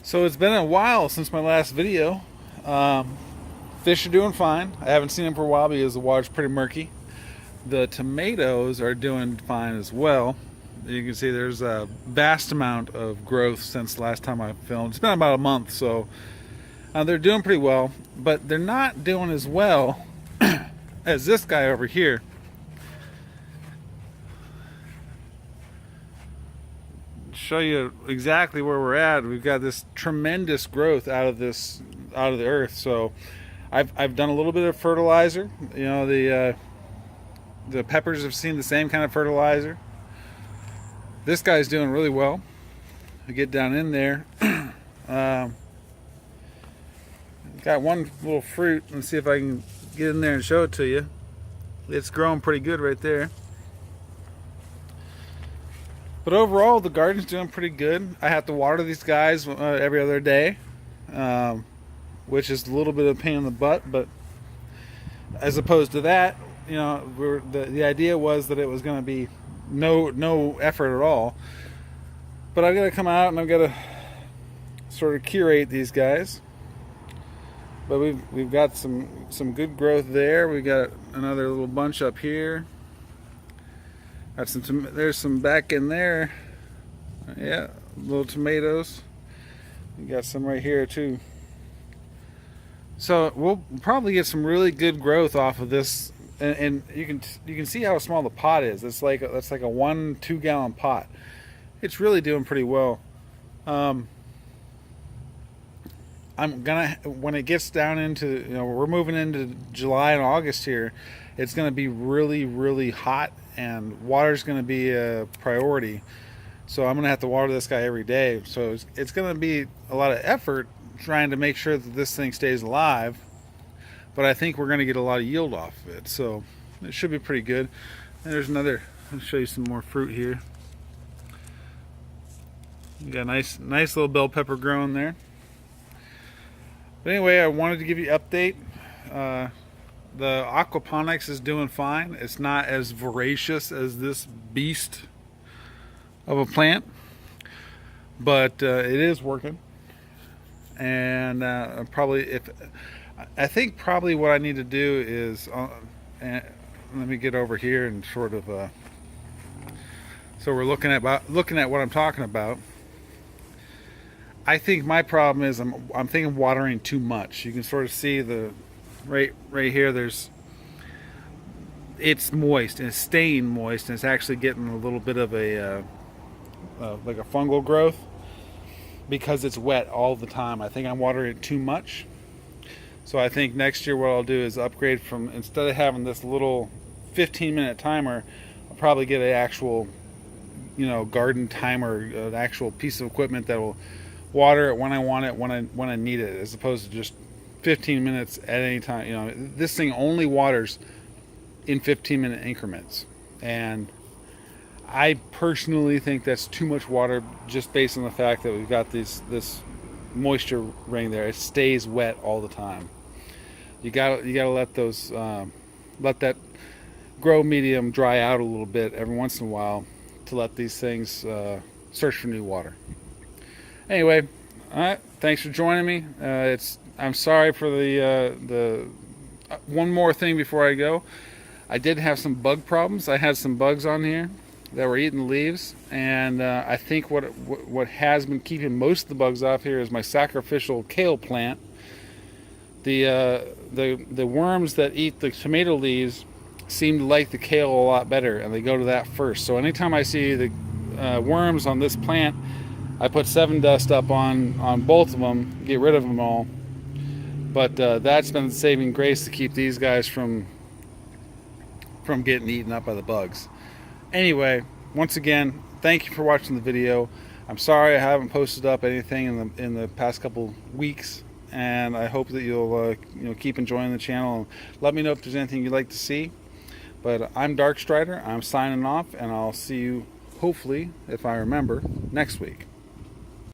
So it's been a while since my last video. Fish are doing fine. I haven't seen them for a while because the water's pretty murky. The tomatoes are doing fine as well. You can see there's a vast amount of growth since the last time I filmed. It's been about a month, so they're doing pretty well, but they're not doing as well as this guy over here. Show you exactly where we're at. We've got this tremendous growth out of the earth. So I've done a little bit of fertilizer. You know, the peppers have seen the same kind of fertilizer. This guy's doing really well. I get down in there. Got one little fruit. Let's see if I can get in there and show it to you. It's growing pretty good right there. But overall, the garden's doing pretty good. I have to water these guys every other day, which is a little bit of a pain in the butt. But as opposed to that, you know, the idea was that it was going to be no effort at all. But I've got to come out and I've got to sort of curate these guys. But we've got some good growth there. We got another little bunch up here. Got there's some back in there. Yeah, little tomatoes. We got some right here too. So we'll probably get some really good growth off of this, and you can see how small the pot is. That's like a 1-2 gallon pot. It's really doing pretty well. I'm gonna, when it gets down into, you know, we're moving into July and August here, it's gonna be really hot and water's gonna be a priority. So I'm gonna have to water this guy every day. So it's gonna be a lot of effort trying to make sure that this thing stays alive, but I think we're gonna get a lot of yield off of it. So it should be pretty good. And there's another, I'll show you some more fruit here. You got a nice little bell pepper growing there. But anyway, I wanted to give you an update. The aquaponics is doing fine. It's not as voracious as this beast of a plant, but it is working. And I think probably what I need to do is, let me get over here and sort of, so we're looking at what I'm talking about. I think my problem is I'm thinking watering too much. You can sort of see the right here. It's moist and it's staying moist, and it's actually getting a little bit of a like a fungal growth because it's wet all the time. I think I'm watering it too much. So I think next year what I'll do is upgrade from, instead of having this little 15-minute timer, I'll probably get an actual, you know, garden timer, an actual piece of equipment that will water it when I want it, when I need it, as opposed to just 15 minutes at any time. You know, this thing only waters in 15-minute increments, and I personally think that's too much water, just based on the fact that we've got this moisture ring there. It stays wet all the time. You gotta let those let that grow medium dry out a little bit every once in a while to let these things search for new water. Anyway, all right, thanks for joining me. I'm sorry for the one more thing before I go. I did have some bug problems. I had some bugs on here that were eating the leaves, and I think what has been keeping most of the bugs off here is my sacrificial kale plant. The worms that eat the tomato leaves seem to like the kale a lot better, and they go to that first. So anytime I see the worms on this plant, I put 7 dust up on both of them, get rid of them all. But that's been the saving grace to keep these guys from getting eaten up by the bugs. Anyway, once again, thank you for watching the video. I'm sorry I haven't posted up anything in the past couple weeks, and I hope that you'll keep enjoying the channel. Let me know if there's anything you'd like to see. But I'm DarkStrider. I'm signing off, and I'll see you, hopefully, if I remember, next week.